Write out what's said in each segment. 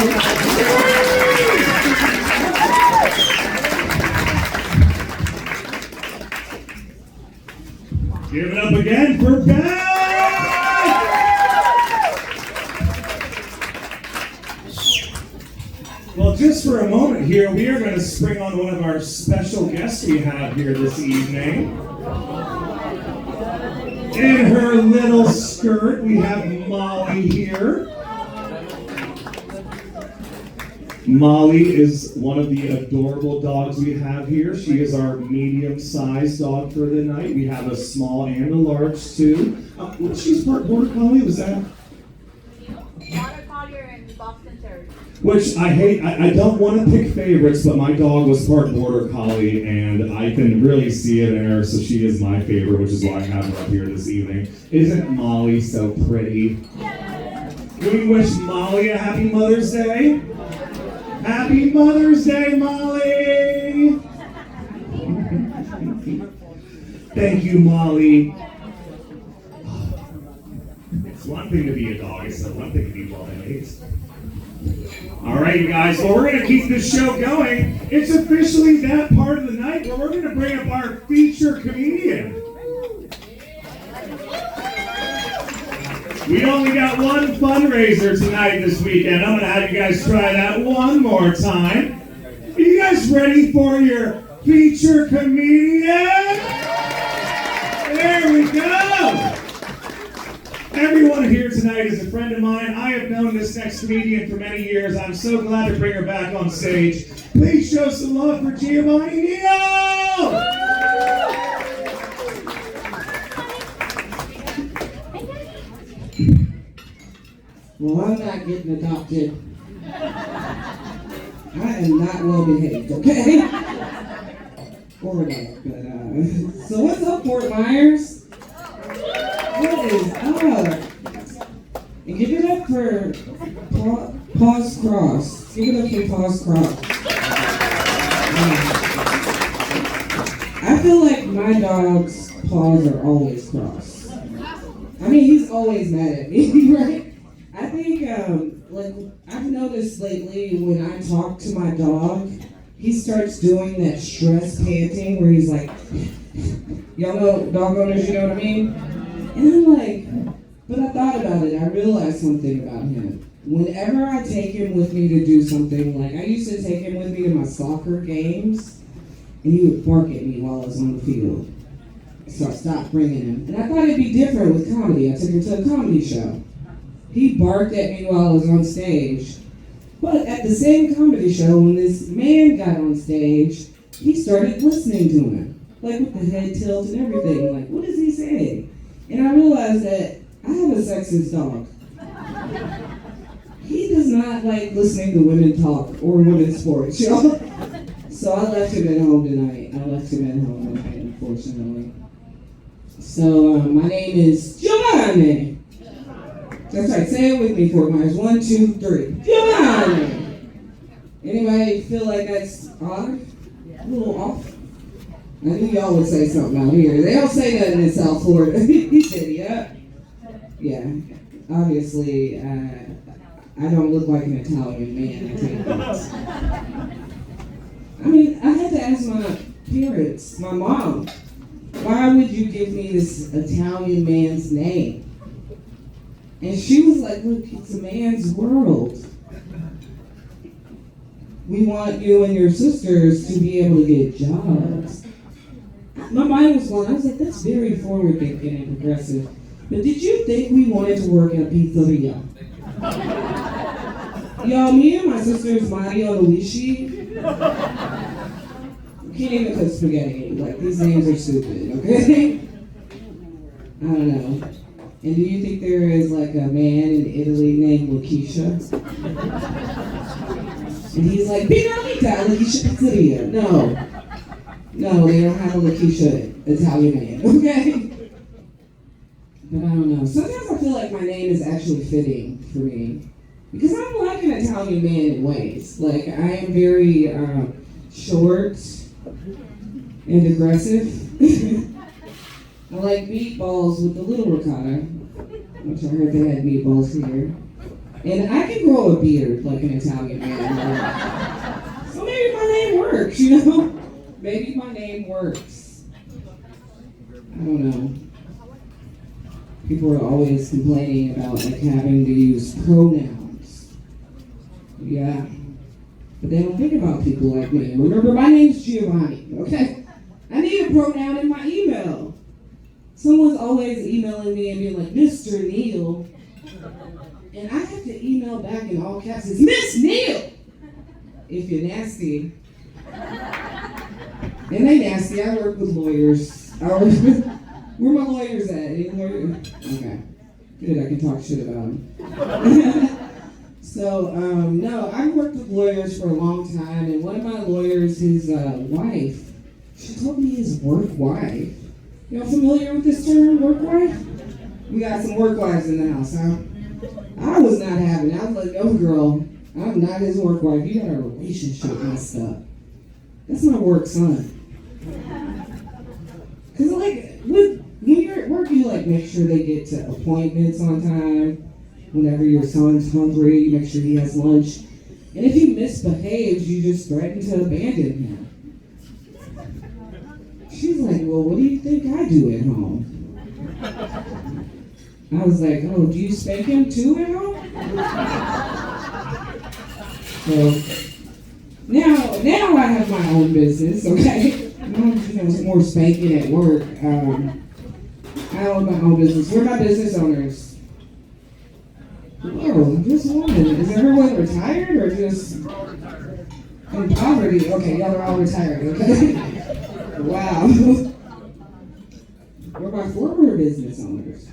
Give it up again for Beth! Well, just for a moment here, we are going to spring on one of our special guests we have here this evening. In her little skirt, we have Molly here. Molly is one of the adorable dogs we have here. She is our medium-sized dog for the night. We have a small and a large, too. She's part Border Collie, was that? Border Collie and Boston Terrier. Which I hate. I don't want to pick favorites, but my dog was part Border Collie, and I can really see it in her, so she is my favorite, which is why I have her up here this evening. Isn't Molly so pretty? We wish Molly a happy Mother's Day. Happy Mother's Day, Molly! Thank you, Molly. It's one thing to be a dog, it's one thing to be well-behaved. All right, you guys, well, we're going to keep this show going. It's officially that part of the night where we're going to bring up our feature comedian. We only got one fundraiser tonight this weekend. I'm going to have you guys try that one more time. Are you guys ready for your feature comedian? There we go. Everyone here tonight is a friend of mine. I have known this next comedian for many years. I'm so glad to bring her back on stage. Please show some love for Giovanni Neo! Well, I'm not getting adopted. I am not well behaved, okay? Or that, but, so what's up, Fort Myers? What is up? And give it up for Paws Cross. Give it up for Paws Cross. I feel like my dog's paws are always crossed. I mean, he's always mad at me, right? I think, like, I've noticed lately when I talk to my dog, he starts doing that stress panting where he's like, y'all know, dog owners, you know what I mean? And I'm like, but I thought about it. I realized something about him. Whenever I take him with me to do something, like I used to take him with me to my soccer games, and he would bark at me while I was on the field. So I stopped bringing him. And I thought it'd be different with comedy. I took him to a comedy show. He barked at me while I was on stage. But at the same comedy show, when this man got on stage, he started listening to him. Like with the head tilt and everything. Like, what is he saying? And I realized that I have a sexist dog. He does not like listening to women talk or women's sports, y'all. So I left him at home tonight. Unfortunately. So my name is Giovanni. That's right, say it with me, Fort Myers. 1, 2, 3. Giovanni! Anybody feel like that's odd? A little off? I knew y'all would say something out here. They don't say nothing in South Florida. He said, yeah. Yeah. Obviously, I don't look like an Italian man, I take that. I mean, I had to ask my parents, my mom, why would you give me this Italian man's name? And she was like, look, it's a man's world. We want you and your sisters to be able to get jobs. My mind was going, I was like, that's very forward thinking and progressive. But did you think we wanted to work at a pizzeria? Y'all, me and my sisters, Mario and Luigi, we can't even cook spaghetti. Like, these names are stupid, okay? I don't know. And do you think there is like a man in Italy named Lakeisha? And he's like, Pinarita, Lakeisha Pizzeria. No, they don't have a Lakeisha Italian man, okay? But I don't know. Sometimes I feel like my name is actually fitting for me. Because I'm like an Italian man in ways. Like, I am very short and aggressive. I like meatballs with a little ricotta, which I heard they had meatballs here. And I can grow a beard like an Italian man. So maybe my name works, you know? Maybe my name works. I don't know. People are always complaining about like having to use pronouns. Yeah. But they don't think about people like me. Remember, my name's Giovanni, okay? I need a pronoun in my email. Someone's always emailing me and being like, Mr. Neal. And I have to email back in all caps, it's Miss Neal! If you're nasty. And they nasty, I work with lawyers. Where my lawyers at? Any lawyers? Okay. Good, I can talk shit about them. So, no, I've worked with lawyers for a long time, and one of my lawyers, his wife, she told me his work wife. Y'all familiar with this term, work wife? We got some work wives in the house, huh? I was not having it. I was like, no, girl, I'm not his work wife. You got a relationship messed up. That's my work son. Because, like, when you're at work, you, like, make sure they get to appointments on time. Whenever your son's hungry, you make sure he has lunch. And if he misbehaves, you just threaten to abandon him. She's like, well, what do you think I do at home? I was like, oh, do you spank him too at home? So, now I have my own business, okay? It's more spanking at work. I own my own business. We're my business owners. Oh, just one. Is everyone retired or just in poverty? Okay, y'all are all retired, okay? Wow. We're my former business owners.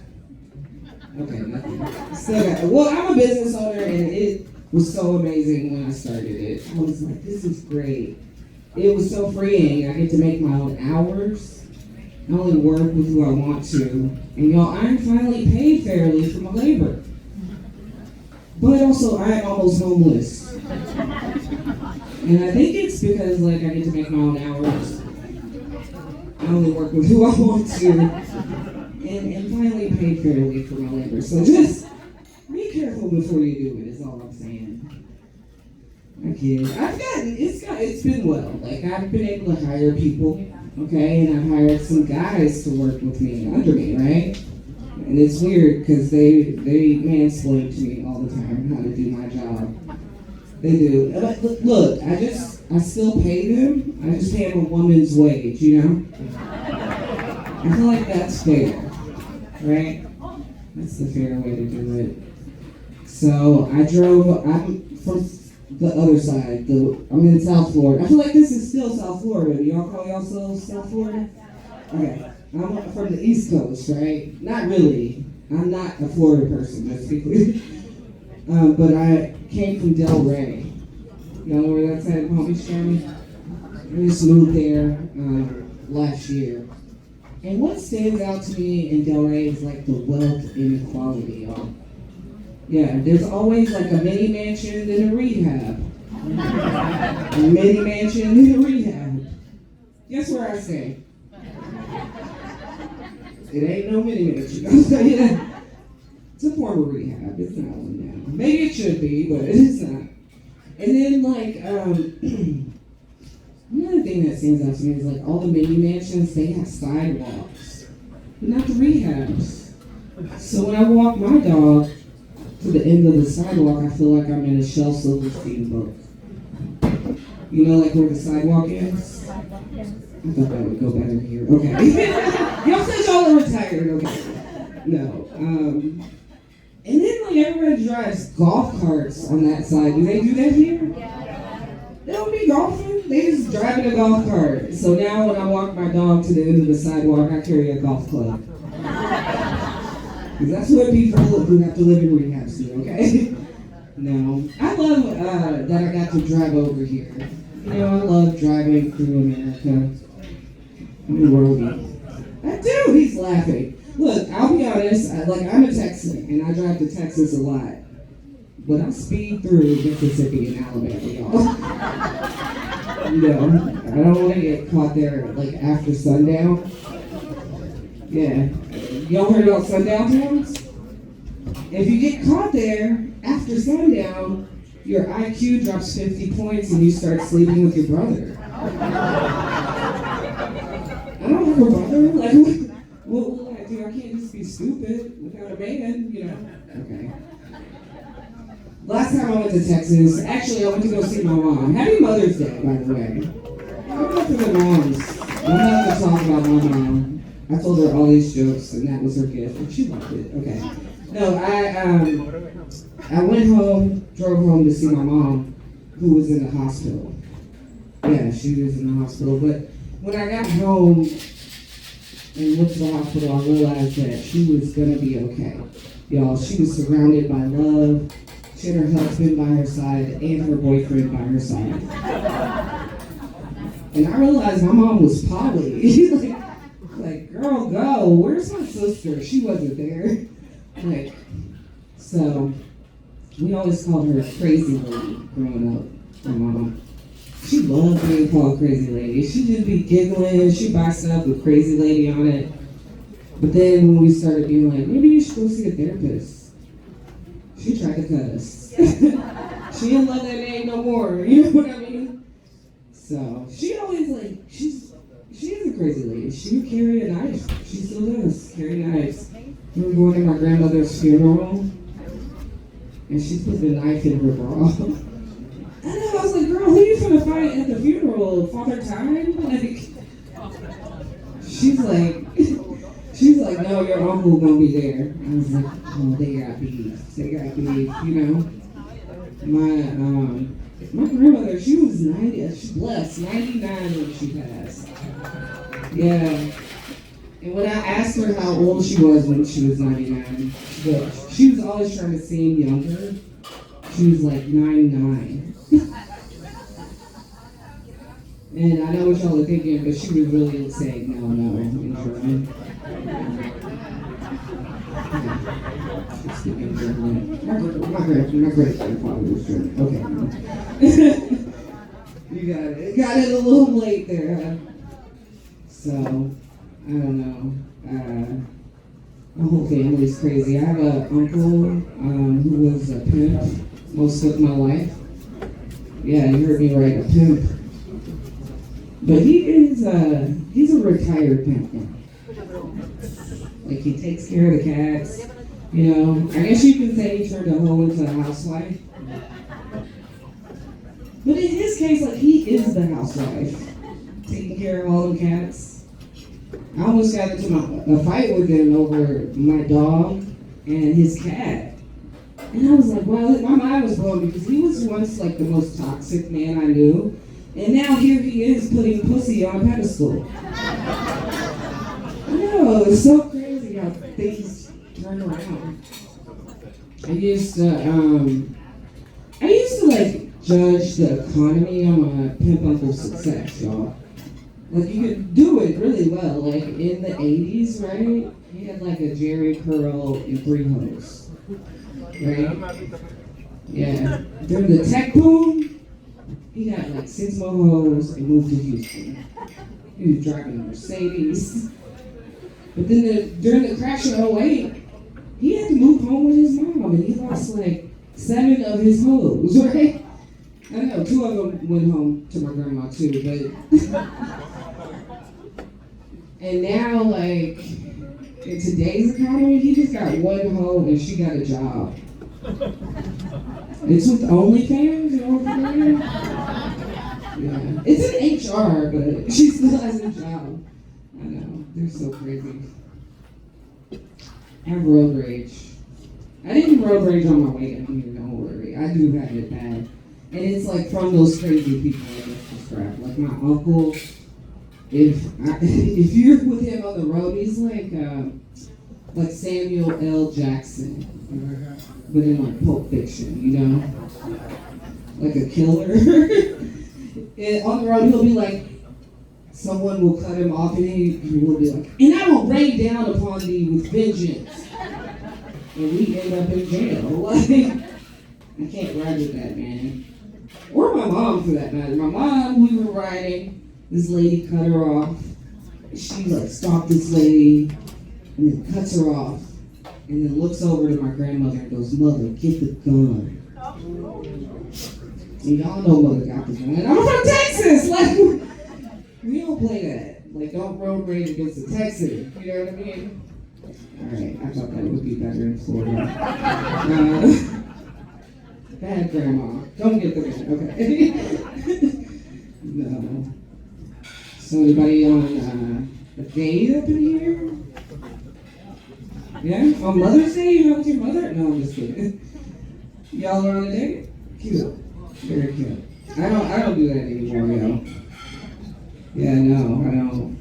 Okay, nothing. Still well, I'm a business owner and it was so amazing when I started it. I was like, this is great. It was so freeing. I get to make my own hours. I only work with who I want to. And y'all, I'm finally paid fairly for my labor. But also, I am almost homeless. And I think it's because, like, I get to make my own hours. I only work with who I want to. And finally paid fairly for my labor. So just be careful before you do it, is all I'm saying. I kid. It's been well. Like, I've been able to hire people, okay? And I've hired some guys to work with me, under me, right? And it's weird because they mansplain to me all the time how to do my job. They do. But look, I still pay them. I just pay them a woman's wage, you know? I feel like that's fair, right? That's the fair way to do it. So I'm from the other side. I'm in South Florida. I feel like this is still South Florida. Do y'all call yourselves South Florida? Okay. I'm from the East Coast, right? Not really. I'm not a Florida person, just to be clear. But I came from Del Rey. Y'all know where that's at, Palm Beach County? I just moved there last year. And what stands out to me in Del Rey is like the wealth inequality, y'all. Yeah, there's always like a mini mansion and a rehab. A mini mansion and a rehab. Guess where I stay? It ain't no mini mansion. I'll tell you that. It's a form of rehab. It's not one now. Maybe it should be, but it is not. And then, like, another thing that stands out to me is, like, all the mini mansions, they have sidewalks, but not the rehabs. So when I walk my dog to the end of the sidewalk, I feel like I'm in a Shel Silverstein book. You know, like where the sidewalk is? I thought that would go better here. Okay. Y'all said y'all are retired, okay. No. And then, like, everybody drives golf carts on that side. Do they do that here? Yeah. They don't be golfing. They just drive in a golf cart. So now when I walk my dog to the end of the sidewalk, I carry a golf club. Because that's what people who have to live in rehabs do, okay? No. I love that I got to drive over here. You know, I love driving through America. I'm a roadie. I do. He's laughing. Look, I'll be honest. I'm a Texan, and I drive to Texas a lot. But I speed through Mississippi and Alabama, y'all. You know, I don't want to get caught there, like, after sundown. Yeah. Y'all heard about sundown towns? If you get caught there after sundown, your IQ drops 50 points and you start sleeping with your brother. I don't have a brother. Like, what will I do? I can't just be stupid without a man, you know? Okay. Last time I went to Texas, actually I went to go see my mom. Happy Mother's Day, by the way. Happy to the moms. I'm not going to talk about my mom. I told her all these jokes, and that was her gift, and she loved it. Okay. No, I went home, drove home to see my mom, who was in the hospital. Yeah, she was in the hospital. But when I got home and went to the hospital, I realized that she was gonna be okay. Y'all, she was surrounded by love. She had her husband by her side and her boyfriend by her side. And I realized my mom was poly. like, girl, go. Where's my sister? She wasn't there. Like, so we always called her Crazy Lady growing up. My mom. She loved being called Crazy Lady. She'd just be giggling. She'd buy stuff with Crazy Lady on it. But then when we started being like, maybe you should go see a therapist, she tried to cut us. She didn't love that name no more. You know what I mean? So she always she is a crazy lady. She would carry a knife. She still does carry knives. We were going to my grandmother's funeral, and she put the knife in her bra. And I was like, girl, who you gonna fight at the funeral? Father Time? Like, she's like, no, your uncle gonna be there. I was like, oh, they got beef. They got beef, you know. My grandmother, she was 90, she blessed, 99 when she passed. Yeah. And when I asked her how old she was when she was 99, she was always trying to seem younger. She was like 99. And I know what y'all are thinking, but she was really saying no, in German. Just speaking German. My great-grandfather was German. Okay. You got it. Got it a little late there, huh? So, I don't know. My whole family's crazy. I have an uncle who was a pimp most of my life. Yeah, you heard me right, a pimp. But he's a retired pimp now. Like, he takes care of the cats. You know, I guess you can say he turned a hoe into a housewife. But in his case, like, he is the housewife, taking care of all the cats. I almost got into a fight with him over my dog and his cat. And I was like, wow, my mind was blown because he was once like the most toxic man I knew. And now here he is putting pussy on a pedestal. I know, it's so crazy how things turn around. I used to like judge the economy on my pimp uncle's success, y'all. Like, you could do it really well. Like, in the 80s, right? He had like a Jerry curl and 3 hoes. Right? Yeah. During the tech boom, he got like 6 more hoes and moved to Houston. He was driving a Mercedes. But then during the crash of '08, he had to move home with his mom, and he lost like 7 of his hoes, right? I know 2 of them went home to my grandma too, but and now like in today's economy, he just got 1 hoe and she got a job. It's with OnlyFans, you know what I'm saying? Yeah, it's in HR, but she still has a job. I know, they're so crazy. I have road rage. I didn't road rage on my way down here, don't worry. I do have it bad. And it's like from those crazy people I just described. Like my uncle, if you're with him on the road, he's like Samuel L. Jackson. But in like Pulp Fiction, you know? Like a killer. And on the road, he'll be like, someone will cut him off and he will be like, and I will rain down upon thee with vengeance. And we end up in jail. Like, I can't ride with that, man. Or my mom, for that matter. My mom, we were riding, this lady cut her off. She like stopped this lady and then cuts her off. and then looks over to my grandmother and goes, "Mother, get the gun." And y'all know Mother got the gun. I'm from Texas! Like, we don't play that. Like, don't road rage against the Texans. You know what I mean? Alright, I thought that would be better in Florida. Bad grandma. Don't get the gun. Okay. No. So anybody on a date up in here? Yeah? On Mother's Day, you out with your mother? No, I'm just kidding. Y'all are on a date? Cute. Very cute. I don't do that anymore, yo. Yeah, no, I don't.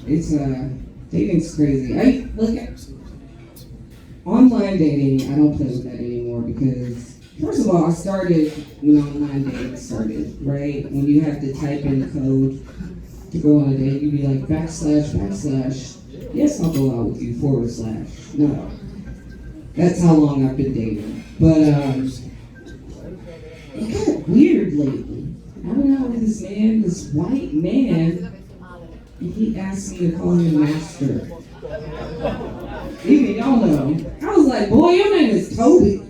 It's dating's crazy. I look at online dating. I don't play with that anymore because first of all, I started when online dating started. Right when you have to type in the code to go on a date, you'd be like // yes, I'll go out with you / No, that's how long I've been dating. But it got weird lately. I went out with this man, this white man, and he asked me to call him master. Even y'all know. I was like, boy, your name is Toby.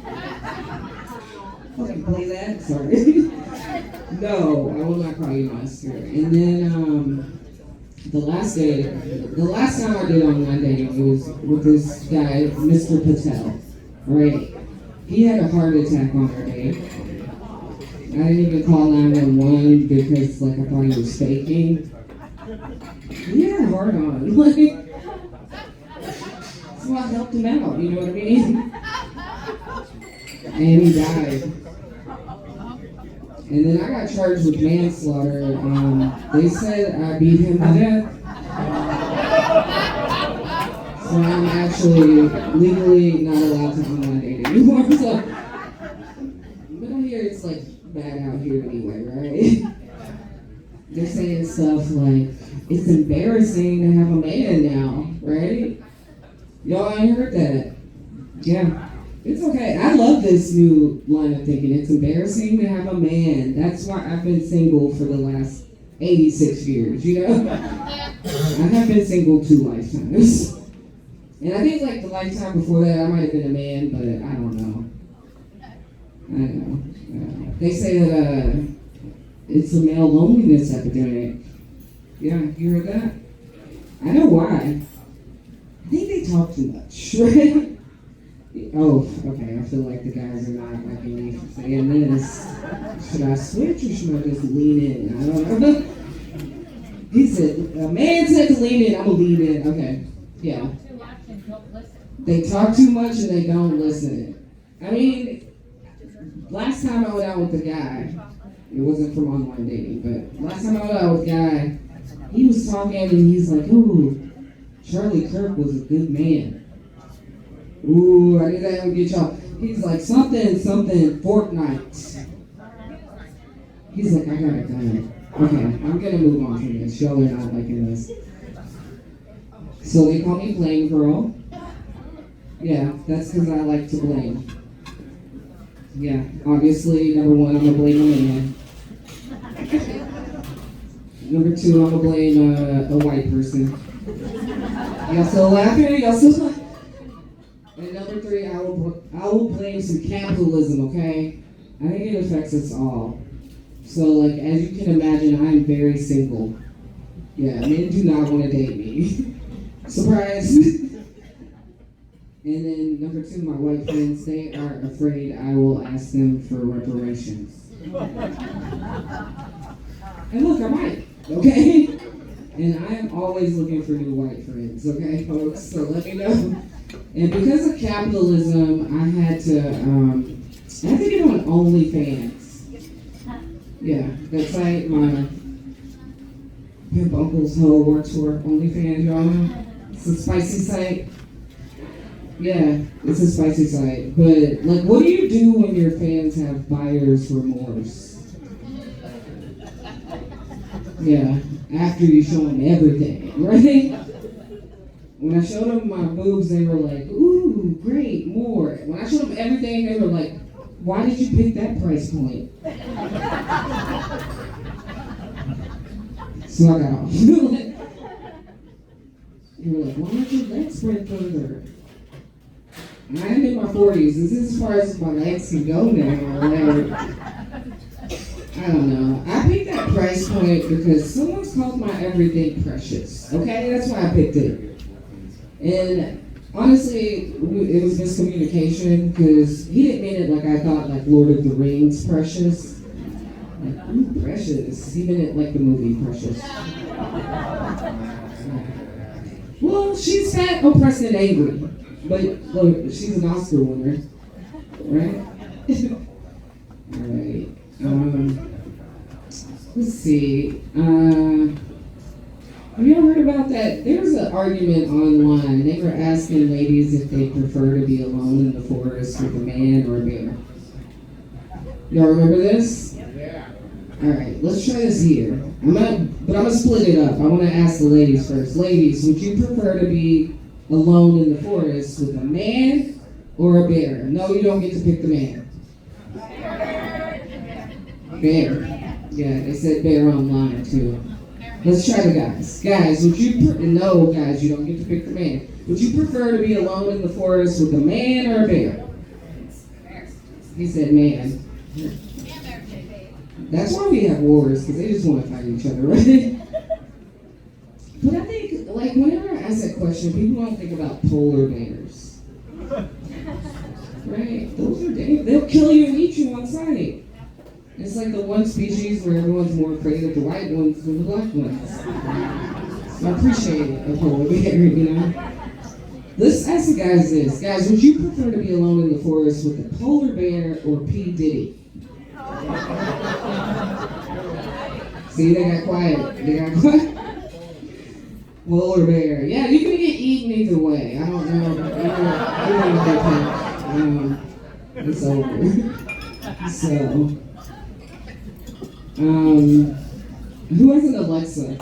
I can play that? Sorry. No, I will not call you master. And then the last time I did online dating, it was with this guy, Mr. Patel. Right? He had a heart attack on our date. I didn't even call 911 because, like, I thought he was faking. He had a heart on. Like, so I helped him out, you know what I mean? And he died. And then I got charged with manslaughter. They said I beat him to death. So I'm actually legally not allowed to online date anymore. So, middle here, it's like bad out here anyway, right? They're saying stuff like, it's embarrassing to have a man now, right? Y'all ain't heard that. Yeah. It's okay. I love this new line of thinking. It's embarrassing to have a man. That's why I've been single for the last 86 years, you know? I have been single 2 lifetimes. And I think like the lifetime before that, I might have been a man, but I don't know. I don't know. They say that it's a male loneliness epidemic. Yeah, you heard that? I know why. I think they talk too much, right? Oh, okay, I feel like the guys are not liking me for saying this. Should I switch or should I just lean in? I don't know. He said, a man said to lean in, I'm gonna lean in. Okay, yeah. They talk too much and they don't listen. I mean, last time I went out with a guy, it wasn't from online dating, but last time I went out with a guy, he was talking and he's like, ooh, Charlie Kirk was a good man. Ooh, I knew that would get y'all. He's like, something, Fortnite. He's like, I got a gun. Okay, I'm gonna move on from this. Y'all are not liking this. So they call me Blame Girl. Yeah, that's because I like to blame. Yeah, obviously, number 1, I'm gonna blame a man. Number 2, I'm gonna blame a white person. Y'all still laughing? Y'all still laughing? And number 3, I will blame some capitalism, okay? I think it affects us all. So, like, as you can imagine, I'm very single. Yeah, men do not want to date me. Surprise! And then number 2, my white friends, they are afraid I will ask them for reparations. And look, I might, okay? And I am always looking for new white friends, okay, folks? So let me know. And because of capitalism, I had to get on OnlyFans. Yeah, that site my pimp uncle's hoe works for. OnlyFans, y'all know? It's a spicy site. Yeah, it's a spicy site. But, like, what do you do when your fans have buyer's remorse? Yeah, after you show them everything, right? When I showed them my boobs, they were like, ooh, great, more. When I showed them everything, they were like, why did you pick that price point? So I got off. They were like, why don't your legs spread further? I'm in my 40s. This is as far as my legs can go now. Like, I don't know. I picked that price point because someone's called my everything precious. Okay, that's why I picked it. And honestly, it was miscommunication because he didn't mean it like I thought, like Lord of the Rings precious. Like, ooh, precious. He meant it like the movie Precious. Well, she's fat, oppressed, and angry. But look, she's an Oscar winner, right? All right. Let's see. Have you ever heard about that? There was an argument online. They were asking ladies if they prefer to be alone in the forest with a man or a bear. Y'all remember this? Yeah. All right. Let's try this here. I'm gonna split it up. I want to ask the ladies first. Ladies, would you prefer to be alone in the forest with a man or a bear? No, you don't get to pick the man. Bear. Yeah, they said bear online too. Let's try the guys. Guys, no, guys, you don't get to pick the man. Would you prefer to be alone in the forest with a man or a bear? He said man. That's why we have wars, because they just want to fight each other, right? But I think, like, whenever I ask that question, people don't think about polar bears. Right? Those are dangerous. They'll kill you and eat you on sight. It's like the one species where everyone's more afraid of the white ones than the black ones. So I appreciate it, a polar bear, you know? Let's ask the guys this. Guys, would you prefer to be alone in the forest with a polar bear or P. Diddy? See, they got quiet. Polar bear. Yeah, you can get eaten either way. I don't know. It's over. So, who has an Alexa?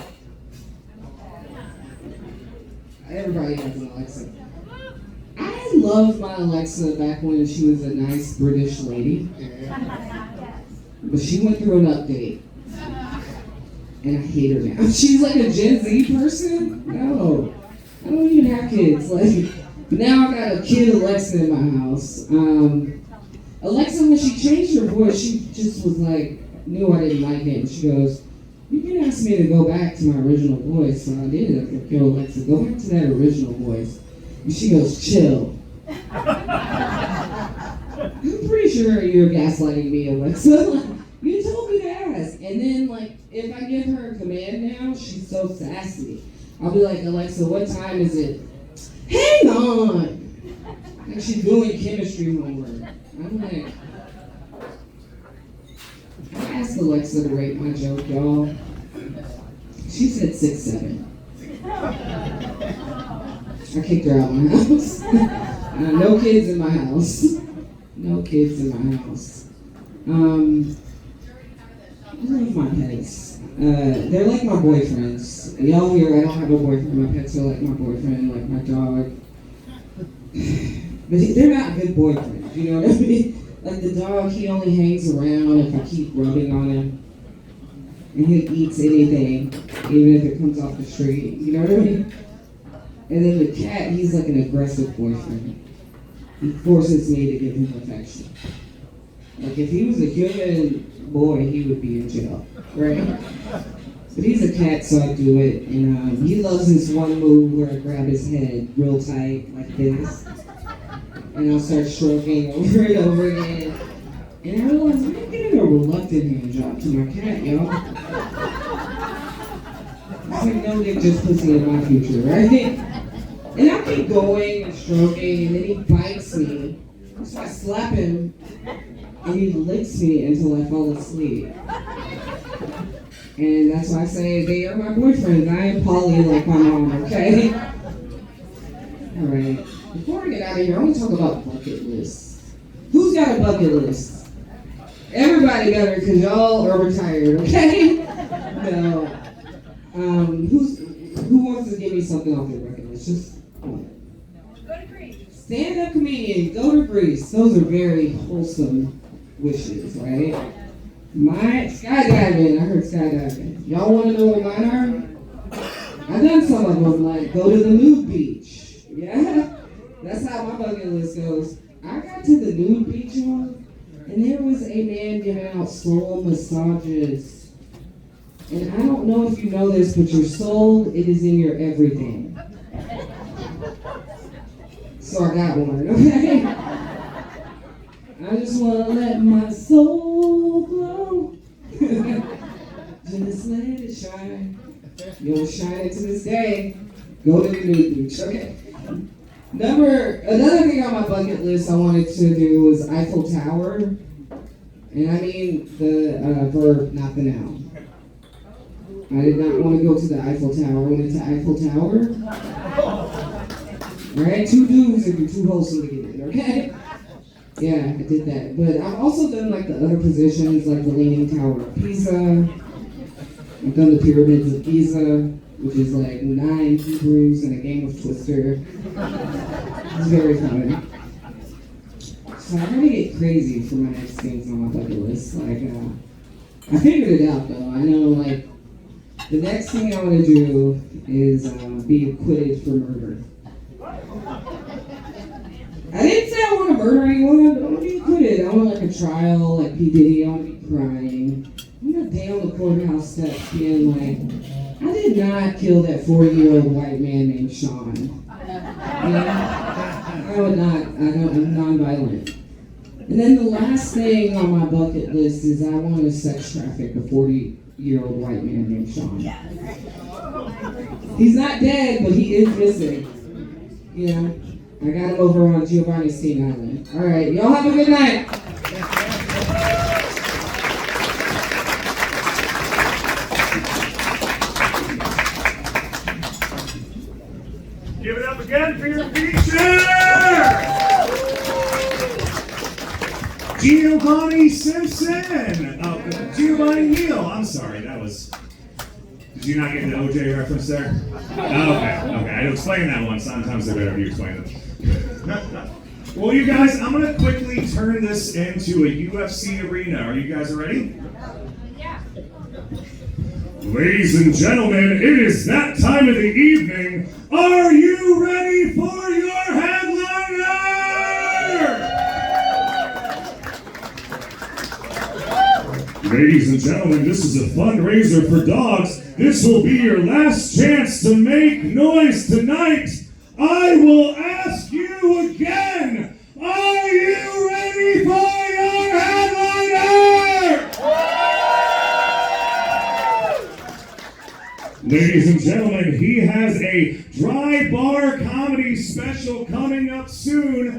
Everybody has an Alexa. I loved my Alexa back when she was a nice British lady. But she went through an update. And I hate her now. She's like a Gen Z person? No. I don't even have kids. Like, now I got a kid Alexa in my house. Alexa, when she changed her voice, she just was like, knew I didn't like it. And she goes, you can ask me to go back to my original voice. So I did. I was like, yo, Alexa, go back to that original voice. And she goes, chill. I'm pretty sure you're gaslighting me, Alexa. You told me to ask. And then, like, if I give her a command now, she's so sassy. I'll be like, Alexa, what time is it? Hang on. Like she's doing chemistry homework. I'm like, I asked Alexa to rate my joke, y'all. She said 6'7". I kicked her out of my house. No kids in my house. No kids in my house. I love my pets. They're like my boyfriends. Y'all hear I don't have a boyfriend. My pets are like my boyfriend, like my dog. But they're not good boyfriends, you know what I mean? Like the dog, he only hangs around if I keep rubbing on him. And he eats anything, even if it comes off the street, you know what I mean? And then the cat, he's like an aggressive boyfriend. He forces me to give him affection. Like if he was a human boy, he would be in jail, right? But he's a cat, so I do it. And he loves this one move where I grab his head real tight, like this. And I'll start stroking over and over again. And I realize I'm getting a reluctant hand job to my cat, y'all. It's like no dick, just pussy in my future, right? And I keep going and stroking, and then he bites me. So I slap him, and he licks me until I fall asleep. And that's why I say they are my boyfriends. I am poly like my mom, okay? All right. Before I get out of here, I want to talk about bucket lists. Who's got a bucket list? Everybody better, because y'all are retired, okay? No. Who wants to give me something off their bucket list? Just one. Go to Greece. Stand-up comedian, go to Greece. Those are very wholesome wishes, right? My skydiving, I heard skydiving. Y'all want to know what mine are? I've done some of them, like go to the nude beach. Yeah? That's how my bucket list goes. I got to the nude beach one, and there was a man giving out soul massages. And I don't know if you know this, but your soul, it is in your everything. So I got one, okay? I just want to let my soul glow. Just let it shine. You'll shine it to this day. Go to the nude beach, okay? Another thing on my bucket list I wanted to do was Eiffel Tower. And I mean the verb, not the noun. I did not want to go to the Eiffel Tower. I went to Eiffel Tower. Alright, 2 dudes if you're too wholesome to get in, okay? Yeah, I did that. But I've also done like the other positions, like the Leaning Tower of Pisa. I've done the Pyramids of Giza, which is like 9 Hebrews and a game of Twister. It's very fun. So I'm gonna get crazy for my next things on my bucket list. Like, I figured it out though. I know, like, the next thing I want to do is be acquitted for murder. I didn't say I want to murder anyone, but I want to be acquitted. I want like a trial, like P. Diddy. I want to be crying. I'm gonna day on the courthouse steps being like, I did not kill that 40-year-old white man named Sean. You know? I would not. I'm non-violent. And then the last thing on my bucket list is I want to sex traffic a 40-year-old white man named Sean. He's not dead, but he is missing. You know? I got him over on Giovanni Steen Island. All right, y'all have a good night. Give it up again for your feature! Giovanni Simpson! Giovanni Neal. I'm sorry, that was... Did you not get the OJ reference there? Oh, okay. I explained that one. Sometimes they're better if you explain it. Well, you guys, I'm going to quickly turn this into a UFC arena. Are you guys ready? Yeah. Ladies and gentlemen, it is that time of the evening. Are you ready for your headliner? Ladies and gentlemen, this is a fundraiser for dogs. This will be your last chance to make noise tonight. I will ask you again, are you ready for your headliner? Ladies and gentlemen, he has a dry bar comedy special coming up soon.